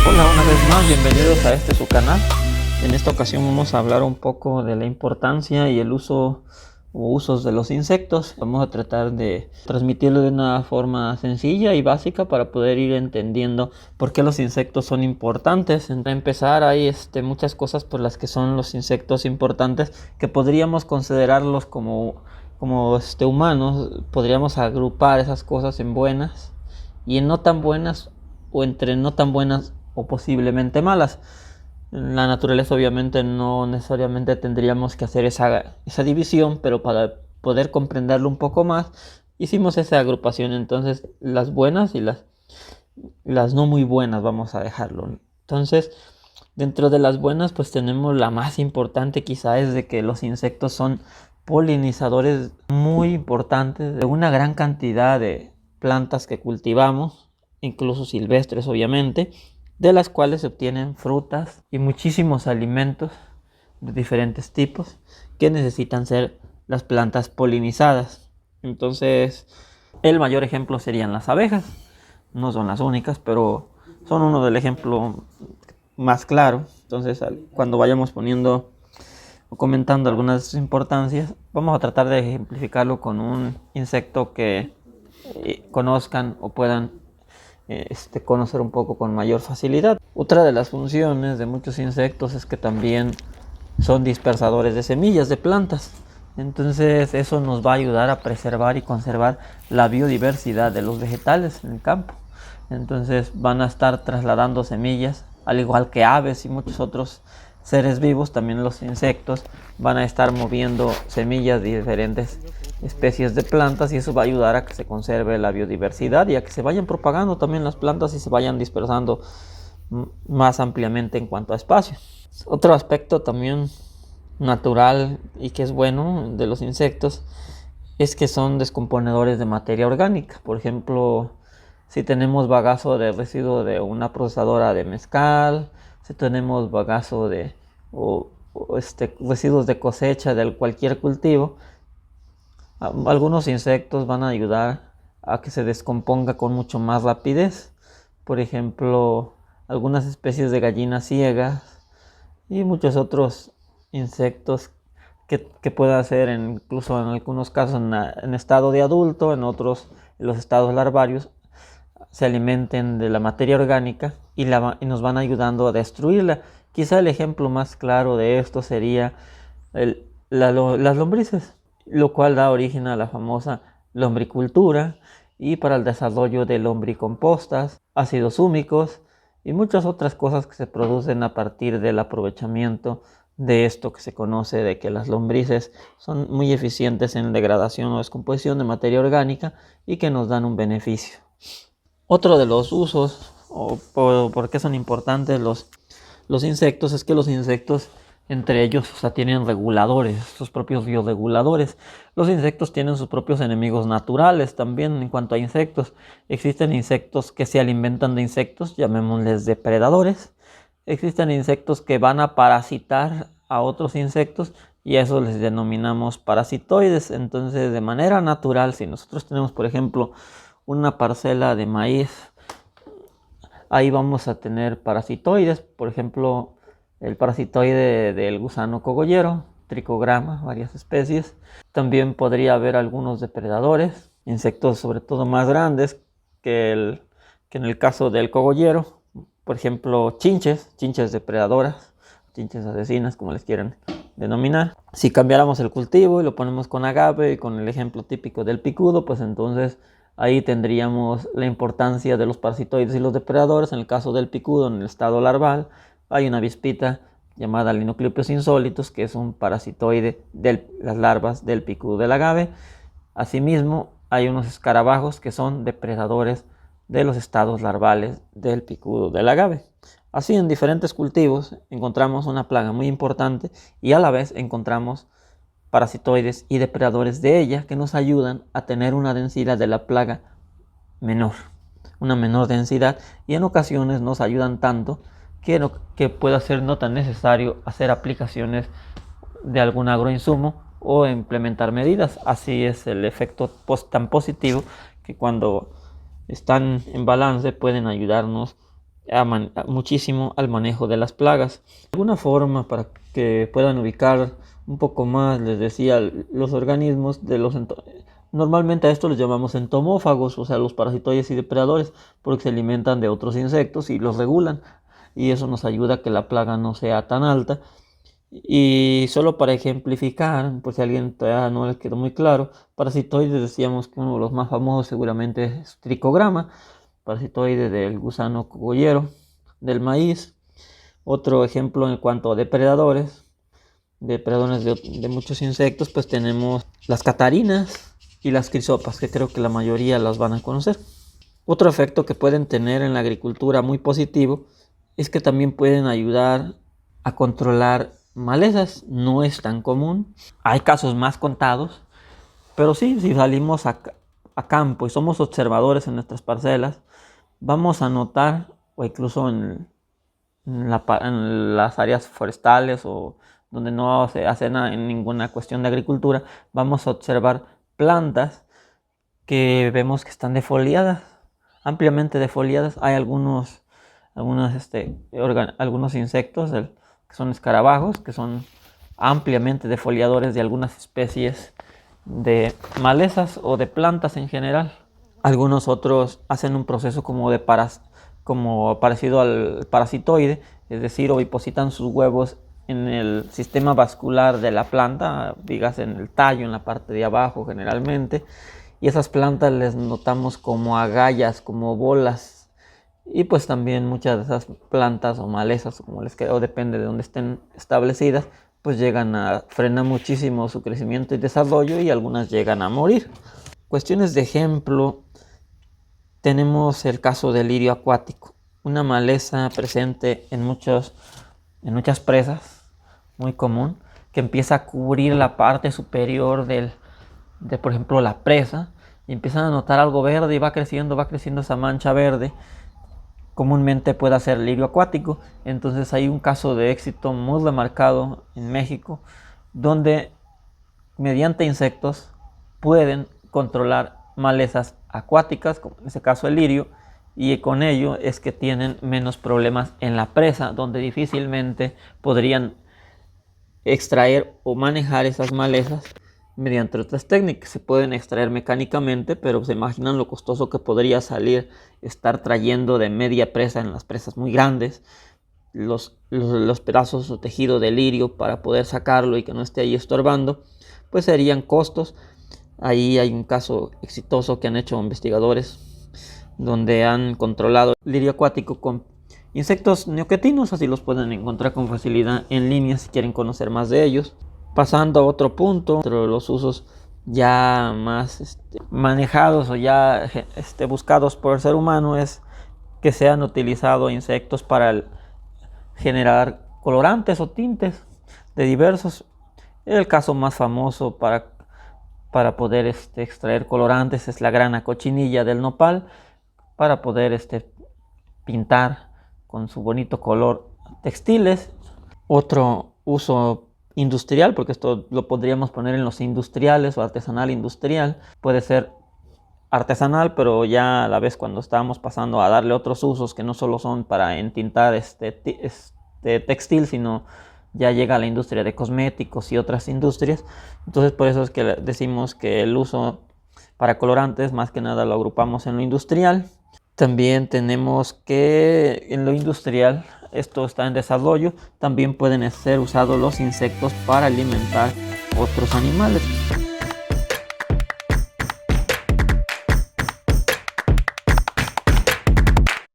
Hola, una vez más, bienvenidos a su canal. En esta ocasión vamos a hablar un poco de la importancia y el uso o usos de los insectos. Vamos a tratar de transmitirlo de una forma sencilla y básica para poder ir entendiendo por qué los insectos son importantes. Para empezar, hay muchas cosas por las que son los insectos importantes que podríamos considerarlos como humanos. Podríamos agrupar esas cosas en buenas y en no tan buenas, o entre no tan buenas o posiblemente malas. En la naturaleza obviamente no necesariamente tendríamos que hacer esa división, pero para poder comprenderlo un poco más hicimos esa agrupación. Entonces las buenas y las no muy buenas, vamos a dejarlo. Entonces, dentro de las buenas pues tenemos la más importante, quizá es de que los insectos son polinizadores muy importantes de una gran cantidad de plantas que cultivamos, incluso silvestres obviamente, de las cuales se obtienen frutas y muchísimos alimentos de diferentes tipos que necesitan ser las plantas polinizadas. Entonces, el mayor ejemplo serían las abejas. No son las únicas, pero son uno del ejemplo más claro. Entonces, cuando vayamos poniendo o comentando algunas de sus importancias, vamos a tratar de ejemplificarlo con un insecto que conozcan o puedan conocer un poco con mayor facilidad. Otra de las funciones de muchos insectos es que también son dispersadores de semillas de plantas. Entonces eso nos va a ayudar a preservar y conservar la biodiversidad de los vegetales en el campo. Entonces van a estar trasladando semillas, al igual que aves y muchos otros seres vivos. También los insectos van a estar moviendo semillas de diferentes especies de plantas, y eso va a ayudar a que se conserve la biodiversidad y a que se vayan propagando también las plantas y se vayan dispersando más ampliamente en cuanto a espacio. Otro aspecto también natural y que es bueno de los insectos es que son descomponedores de materia orgánica. Por ejemplo, si tenemos bagazo de residuo de una procesadora de mezcal, si tenemos bagazo de residuos de cosecha de cualquier cultivo, algunos insectos van a ayudar a que se descomponga con mucho más rapidez. Por ejemplo, algunas especies de gallinas ciegas y muchos otros insectos que pueden ser incluso en algunos casos en estado de adulto, en otros en los estados larvarios, se alimenten de la materia orgánica y nos van ayudando a destruirla. Quizá el ejemplo más claro de esto sería las lombrices, lo cual da origen a la famosa lombricultura y para el desarrollo de lombricompostas, ácidos húmicos y muchas otras cosas que se producen a partir del aprovechamiento de esto que se conoce de que las lombrices son muy eficientes en degradación o descomposición de materia orgánica y que nos dan un beneficio. Otro de los usos o por qué son importantes los insectos es que los insectos entre ellos tienen reguladores, sus propios bioreguladores. Los insectos tienen sus propios enemigos naturales también. En cuanto a insectos, existen insectos que se alimentan de insectos, llamémosles depredadores. Existen insectos que van a parasitar a otros insectos y a eso les denominamos parasitoides. Entonces, de manera natural, si nosotros tenemos, por ejemplo, una parcela de maíz, ahí vamos a tener parasitoides. Por ejemplo, el parasitoide del gusano cogollero, Trichogramma, varias especies. También podría haber algunos depredadores, insectos sobre todo más grandes que en el caso del cogollero. Por ejemplo, chinches depredadoras, chinches asesinas, como les quieran denominar. Si cambiáramos el cultivo y lo ponemos con agave y con el ejemplo típico del picudo, pues entonces ahí tendríamos la importancia de los parasitoides y los depredadores. En el caso del picudo, en el estado larval, hay una avispita llamada Linoclypios insólitos, que es un parasitoide de las larvas del picudo del agave. Asimismo, hay unos escarabajos que son depredadores de los estados larvales del picudo del agave. Así, en diferentes cultivos encontramos una plaga muy importante y a la vez encontramos parasitoides y depredadores de ella que nos ayudan a tener una densidad de la plaga menor, una menor densidad, y en ocasiones nos ayudan tanto que pueda ser no tan necesario hacer aplicaciones de algún agroinsumo o implementar medidas. Así es el efecto tan positivo que cuando están en balance pueden ayudarnos muchísimo al manejo de las plagas. De alguna forma, para que puedan ubicar un poco más, les decía, los organismos de los normalmente a esto les llamamos entomófagos, o sea, los parasitoides y depredadores, porque se alimentan de otros insectos y los regulan, y eso nos ayuda a que la plaga no sea tan alta. Y solo para ejemplificar, por si a alguien todavía no les quedó muy claro, parasitoides decíamos que uno de los más famosos seguramente es tricograma, parasitoide del gusano cogollero, del maíz. Otro ejemplo en cuanto a depredadores de muchos insectos, pues tenemos las catarinas y las crisopas, que creo que la mayoría las van a conocer. Otro efecto que pueden tener en la agricultura muy positivo es que también pueden ayudar a controlar malezas. No es tan común, hay casos más contados, pero sí, si salimos a campo y somos observadores en nuestras parcelas, vamos a notar, o incluso en las áreas forestales o donde no se hace nada en ninguna cuestión de agricultura, vamos a observar plantas que vemos que están defoliadas, ampliamente defoliadas. Hay algunos insectos que son escarabajos, que son ampliamente defoliadores de algunas especies de malezas o de plantas en general. Algunos otros hacen un proceso como parecido al parasitoide, es decir, ovipositan sus huevos en el sistema vascular de la planta, digas en el tallo, en la parte de abajo generalmente, y esas plantas les notamos como agallas, como bolas, y pues también muchas de esas plantas o malezas, como les queda, o depende de dónde estén establecidas, pues llegan a frenar muchísimo su crecimiento y desarrollo, y algunas llegan a morir. Cuestiones de ejemplo, tenemos el caso del lirio acuático, una maleza presente en muchas presas, muy común, que empieza a cubrir la parte superior de por ejemplo, la presa, y empiezan a notar algo verde y va creciendo esa mancha verde. Comúnmente puede ser lirio acuático. Entonces hay un caso de éxito muy remarcado en México, donde mediante insectos pueden controlar malezas acuáticas, como en este caso el lirio, y con ello es que tienen menos problemas en la presa, donde difícilmente podrían extraer o manejar esas malezas mediante otras técnicas. Se pueden extraer mecánicamente, pero se imaginan lo costoso que podría salir estar trayendo de media presa, en las presas muy grandes, los pedazos o tejido de lirio para poder sacarlo y que no esté ahí estorbando, pues serían costos. Ahí hay un caso exitoso que han hecho investigadores donde han controlado el lirio acuático con insectos neoquetinos, así los pueden encontrar con facilidad en línea si quieren conocer más de ellos. Pasando a otro punto, entre los usos ya más manejados o ya buscados por el ser humano, es que se han utilizado insectos para generar colorantes o tintes de diversos. El caso más famoso para poder extraer colorantes es la grana cochinilla del nopal, para poder pintar con su bonito color textiles. Otro uso industrial, porque esto lo podríamos poner en los industriales o artesanal industrial, puede ser artesanal, pero ya a la vez cuando estamos pasando a darle otros usos que no solo son para entintar textil, sino ya llega a la industria de cosméticos y otras industrias. Entonces por eso es que decimos que el uso para colorantes más que nada lo agrupamos en lo industrial. También tenemos que en lo industrial, esto está en desarrollo, también pueden ser usados los insectos para alimentar otros animales.